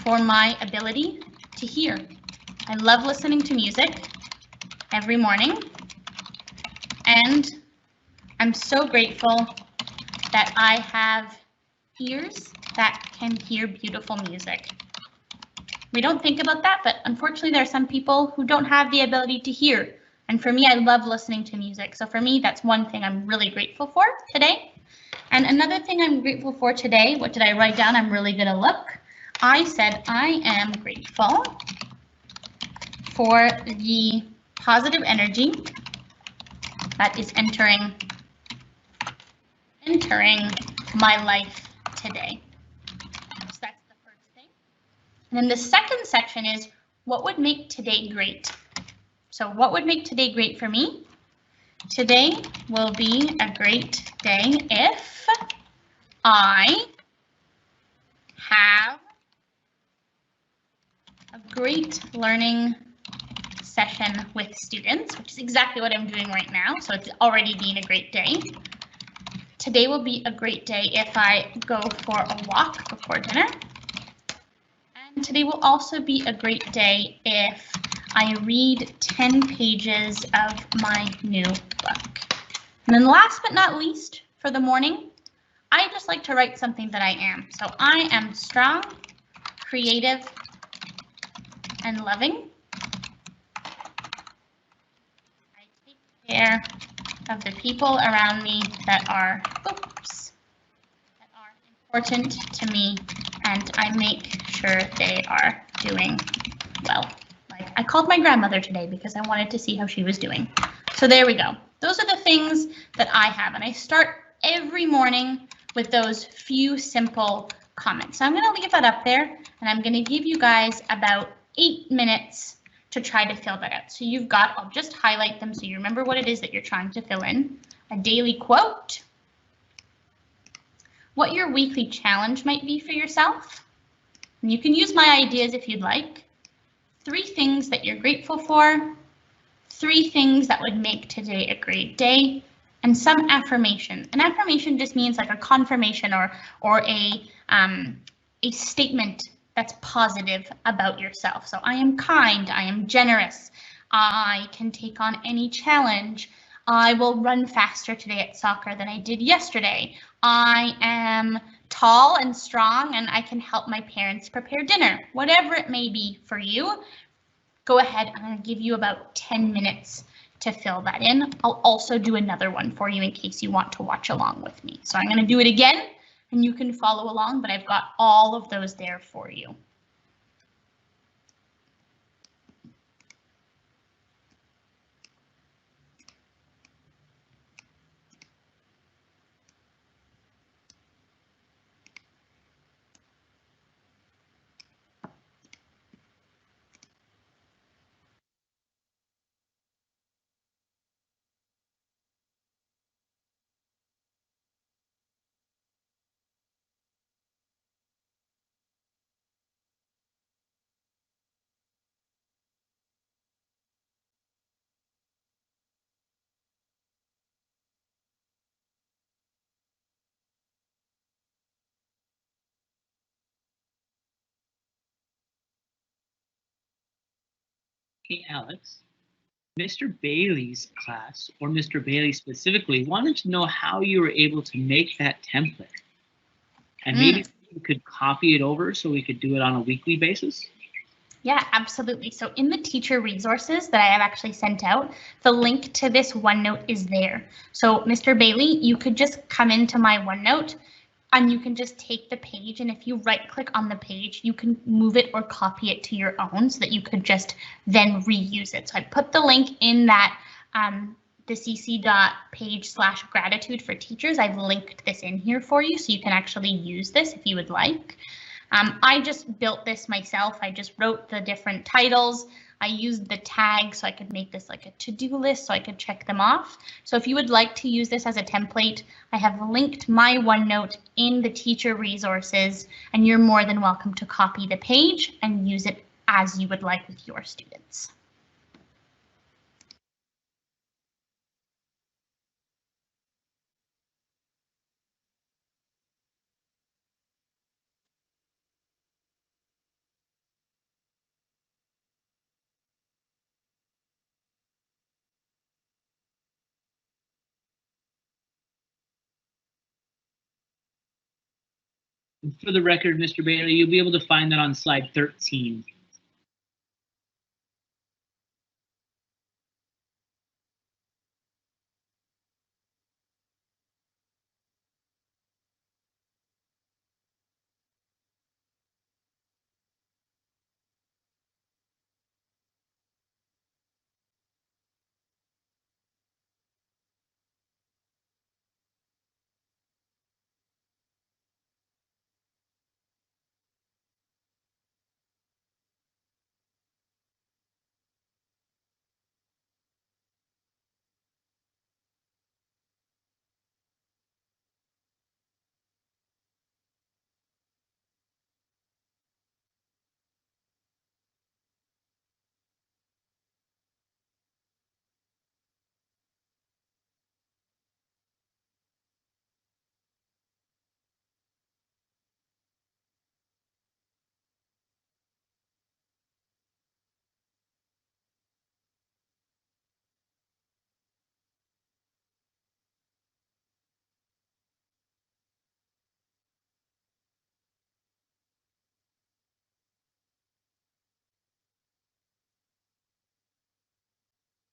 for my ability to hear. I love listening to music every morning, and I'm so grateful that I have ears that can hear beautiful music. We don't think about that, but unfortunately there are some people who don't have the ability to hear. And for me, I love listening to music. So for me, that's one thing I'm really grateful for today. And another thing I'm grateful for today, what did I write down? I'm really gonna look. I said I am grateful for the positive energy that is entering my life today. So that's the first thing. And then the second section is what would make today great? So what would make today great for me? Today will be a great day if I have a great learning session with students, which is exactly what I'm doing right now. So it's already been a great day. Today will be a great day if I go for a walk before dinner. And today will also be a great day if I read 10 pages of my new book. And then last but not least, for the morning, I just like to write something that I am. So I am strong, creative, and loving. I take care of the people around me that are important to me, and I make sure they are doing well. Like I called my grandmother today because I wanted to see how she was doing. So there we go. Those are the things that I have, and I start every morning with those few simple comments. So I'm going to leave that up there, and I'm going to give you guys about 8 minutes to try to fill that out. So you've got, I'll just highlight them so you remember what it is that you're trying to fill in. A daily quote, what your weekly challenge might be for yourself, And you can use my ideas if you'd like. 3 things that you're grateful for, 3 things that would make today a great day, and some affirmation. An affirmation just means like a confirmation or a statement that's positive about yourself. So I am kind, I am generous, I can take on any challenge, I will run faster today at soccer than I did yesterday, I am tall and strong and I can help my parents prepare dinner. Whatever it may be for you, go ahead. I'm going to give you about 10 minutes to fill that in. I'll also do another one for you in case you want to watch along with me. So I'm going to do it again and you can follow along, but I've got all of those there for you. Hey, Alex. Mr. Bailey's class, or Mr. Bailey specifically, wanted to know how you were able to make that template. And maybe you could copy it over so we could do it on a weekly basis. Yeah, absolutely. So in the teacher resources that I have actually sent out, the link to this OneNote is there. So Mr. Bailey, you could just come into my OneNote and you can just take the page, and if you right click on the page, you can move it or copy it to your own so that you could just then reuse it. So I put the link in that the cc.page/gratitude for teachers. I've linked this in here for you so you can actually use this if you would like. I just built this myself. I just wrote the different titles. I used the tag so I could make this like a to-do list so I could check them off. So if you would like to use this as a template, I have linked my OneNote in the teacher resources, and you're more than welcome to copy the page and use it as you would like with your students. For the record, Mr. Bailey, you'll be able to find that on slide 13.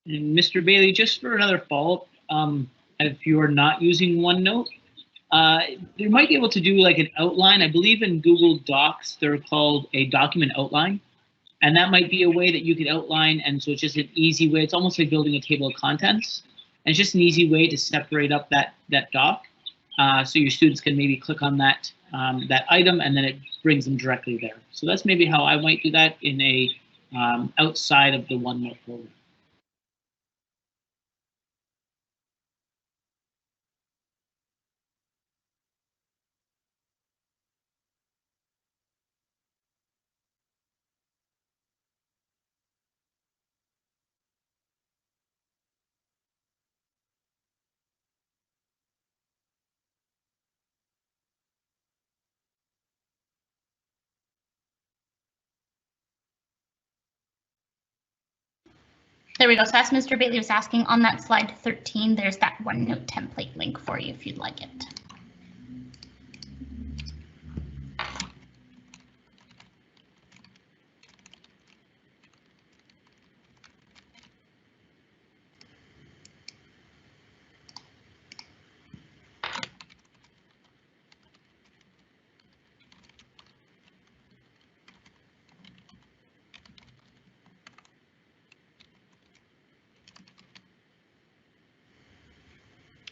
And Mr. Bailey, just for another follow-up, if you are not using OneNote, you might be able to do like an outline. I believe in Google Docs, they're called a document outline. And that might be a way that you could outline. And so it's just an easy way. It's almost like building a table of contents. And it's just an easy way to separate up that doc. So your students can maybe click on that item and then it brings them directly there. So that's maybe how I might do that in a outside of the OneNote program. There we go. So as Mr. Bailey was asking, on that slide 13, there's that OneNote template link for you if you'd like it.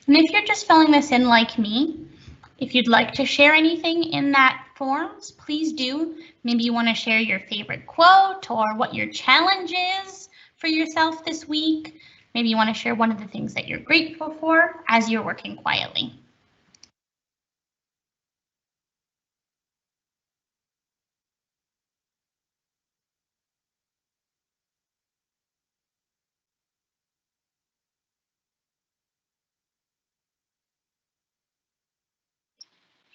And if you're just filling this in like me, if you'd like to share anything in that forms, please do. Maybe you want to share your favorite quote or what your challenge is for yourself this week. Maybe you want to share one of the things that you're grateful for as you're working quietly.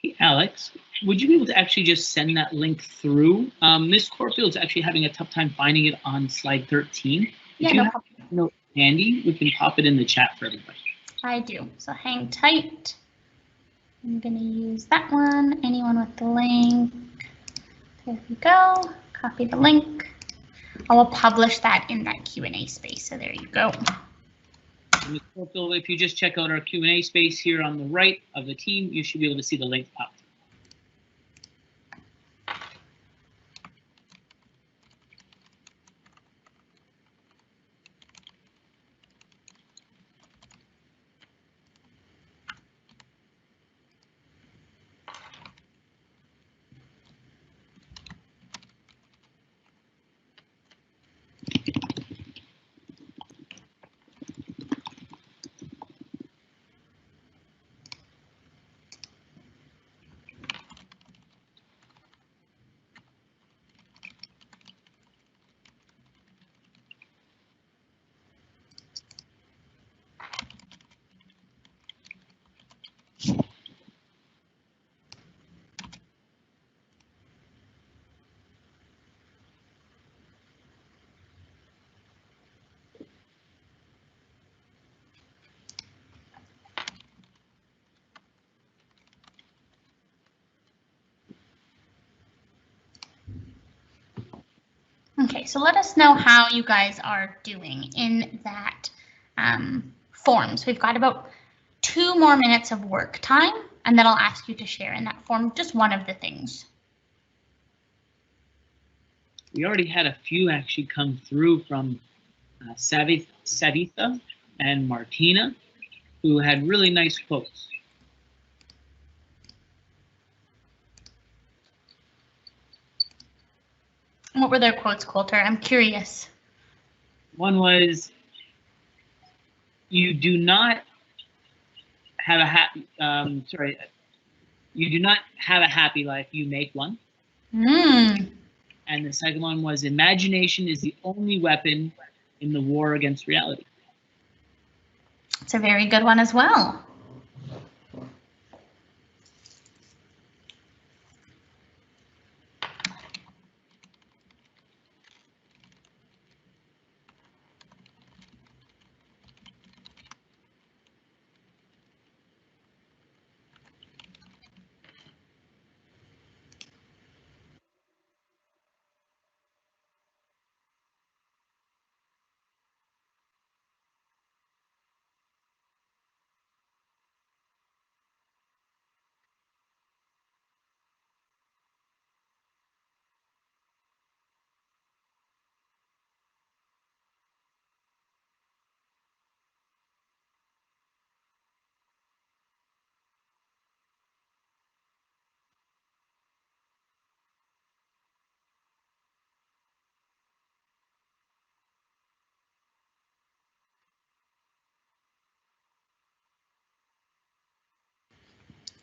Hey, Alex, would you be able to actually just send that link through? Ms. Corfield's actually having a tough time finding it on slide 13. Yeah, If you no have problem. a note handy, we can pop it in the chat for everybody. I do. So hang tight. I'm going to use that one. Anyone with the link? There we go. Copy the link. I will publish that in that Q&A space. So there you go. Ms. Corfield, if you just check out our Q&A space here on the right of the team, you should be able to see the link pop. Okay, so let us know how you guys are doing in that forms. We've got about 2 more minutes of work time, and then I'll ask you to share in that form just one of the things. We already had a few actually come through from Savitha and Martina, who had really nice quotes. What were their quotes, Coulter? I'm curious. One was, you do not have a happy, you do not have a happy life, you make one. And the second one was, imagination is the only weapon in the war against reality. It's a very good one as well.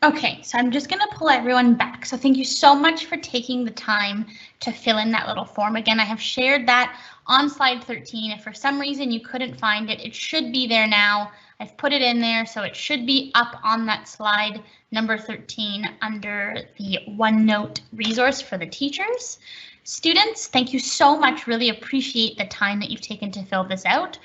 Okay, so I'm just going to pull everyone back. So thank you so much for taking the time to fill in that little form. Again, I have shared that on slide 13. If for some reason you couldn't find it, it should be there now. I've put it in there, so it should be up on that slide number 13 under the OneNote resource for the teachers. Students, thank you so much. Really appreciate the time that you've taken to fill this out.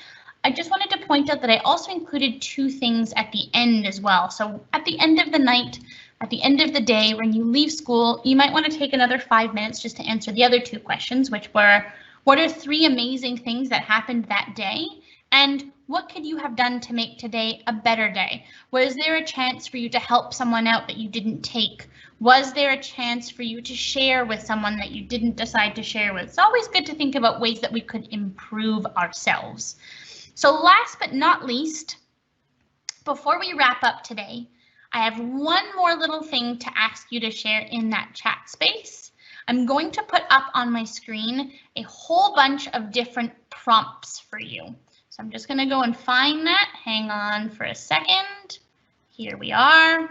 I just wanted to point out that I also included 2 things at the end as well. So at the end of the night, at the end of the day, when you leave school, you might want to take another 5 minutes just to answer the other 2 questions, which were, what are 3 amazing things that happened that day? And what could you have done to make today a better day? Was there a chance for you to help someone out that you didn't take? Was there a chance for you to share with someone that you didn't decide to share with? It's always good to think about ways that we could improve ourselves. So last but not least, before we wrap up today, I have one more little thing to ask you to share in that chat space. I'm going to put up on my screen a whole bunch of different prompts for you. So I'm just going to go and find that. Hang on for a second. Here we are.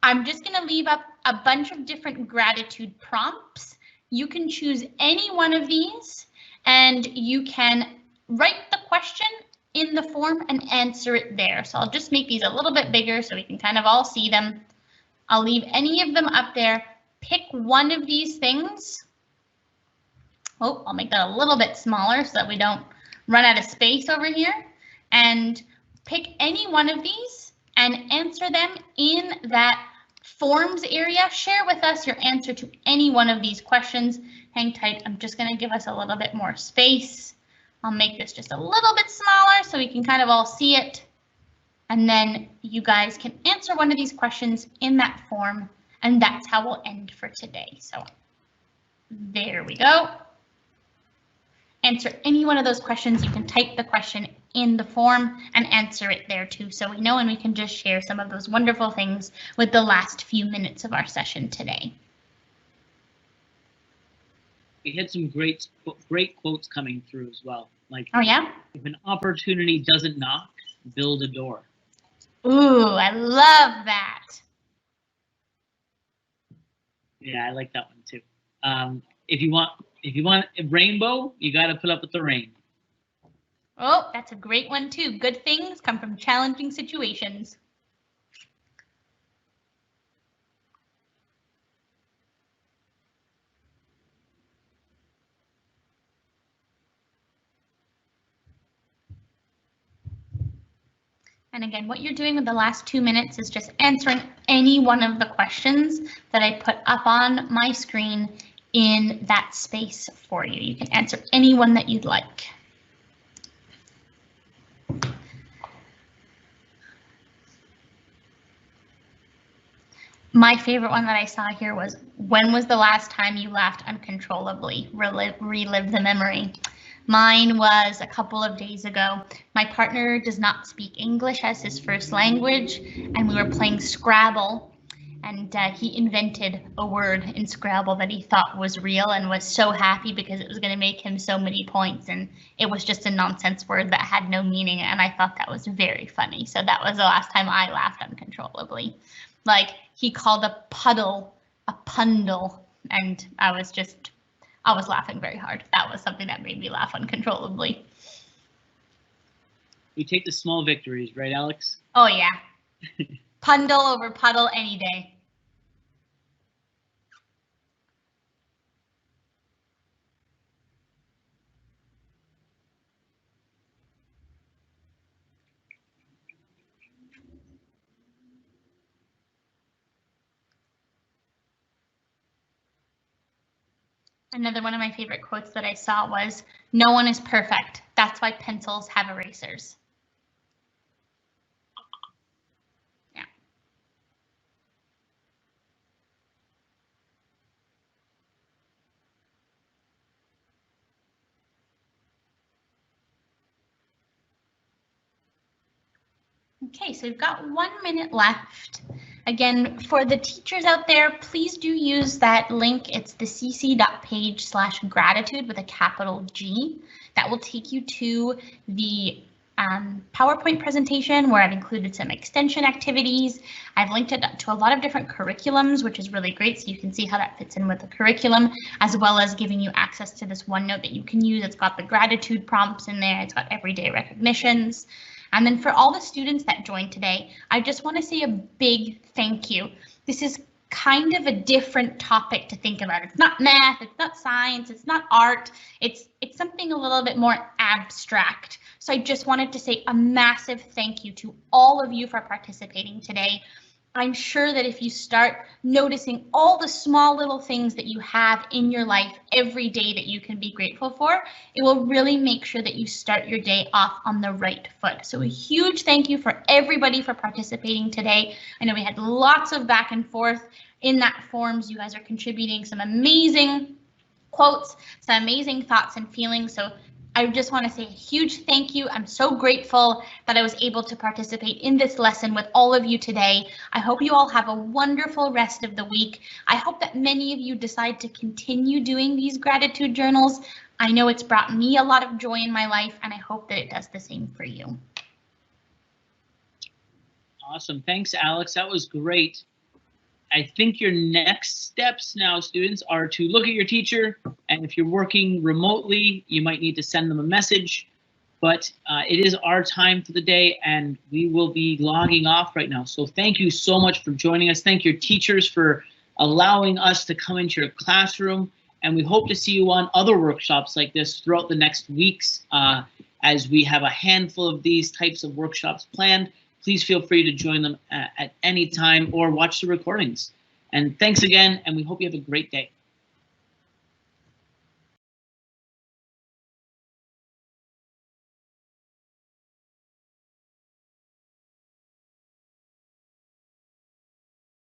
I'm just going to leave up a bunch of different gratitude prompts. You can choose any one of these and you can write the question in the form and answer it there. So I'll just make these a little bit bigger so we can kind of all see them. I'll leave any of them up there. Pick one of these things. Oh, I'll make that a little bit smaller so that we don't run out of space over here. And pick any one of these and answer them in that forms area. Share with us your answer to any one of these questions. Hang tight. I'm just going to give us a little bit more space. I'll make this just a little bit smaller so we can kind of all see it. And then you guys can answer one of these questions in that form. And that's how we'll end for today. So there we go. Answer any one of those questions. You can type the question in the form and answer it there too, so we know, and we can just share some of those wonderful things with the last few minutes of our session today. We had some great quotes coming through as well. Like, oh yeah, if an opportunity doesn't knock, build a door. Ooh, I love that. Yeah, I like that one too. If you want a rainbow, you got to put up with the rain. Oh, that's a great one too. Good things come from challenging situations. And again, what you're doing with the last 2 minutes is just answering any one of the questions that I put up on my screen in that space for you. You can answer any one that you'd like. My favorite one that I saw here was, when was the last time you laughed uncontrollably? Relive the memory. Mine was a couple of days ago. My partner does not speak English as his first language, and we were playing Scrabble, and he invented a word in Scrabble that he thought was real and was so happy because it was going to make him so many points, and it was just a nonsense word that had no meaning, and I thought that was very funny. So that was the last time I laughed uncontrollably. Like, he called a puddle a pundle, and I was laughing very hard. That was something that made me laugh uncontrollably. We take the small victories, right, Alex? Oh yeah. Pundle over puddle any day. Another one of my favorite quotes that I saw was, "No one is perfect. That's why pencils have erasers." Yeah. Okay, so we've got 1 minute left. Again, for the teachers out there, please do use that link. It's the cc.page/gratitude with a capital G. That will take you to the PowerPoint presentation where I've included some extension activities. I've linked it to a lot of different curriculums, which is really great, so you can see how that fits in with the curriculum, as well as giving you access to this OneNote that you can use. It's got the gratitude prompts in there. It's got everyday recognitions. And then for all the students that joined today, I just want to say a big thank you. This is kind of a different topic to think about. It's not math, it's not science, it's not art, it's something a little bit more abstract. So I just wanted to say a massive thank you to all of you for participating today. I'm sure that if you start noticing all the small little things that you have in your life every day that you can be grateful for, it will really make sure that you start your day off on the right foot. So a huge thank you for everybody for participating today. I know we had lots of back and forth in that forums. You guys are contributing some amazing quotes, some amazing thoughts and feelings. So I just want to say a huge thank you. I'm so grateful that I was able to participate in this lesson with all of you today. I hope you all have a wonderful rest of the week. I hope that many of you decide to continue doing these gratitude journals. I know it's brought me a lot of joy in my life, and I hope that it does the same for you. Awesome. Thanks, Alex. That was great. I think your next steps now, students, are to look at your teacher, and if you're working remotely, you might need to send them a message, but it is our time for the day, and we will be logging off right now. So thank you so much for joining us. Thank your teachers for allowing us to come into your classroom, and we hope to see you on other workshops like this throughout the next weeks as we have a handful of these types of workshops planned. Please feel free to join them at any time or watch the recordings. And thanks again, and we hope you have a great day.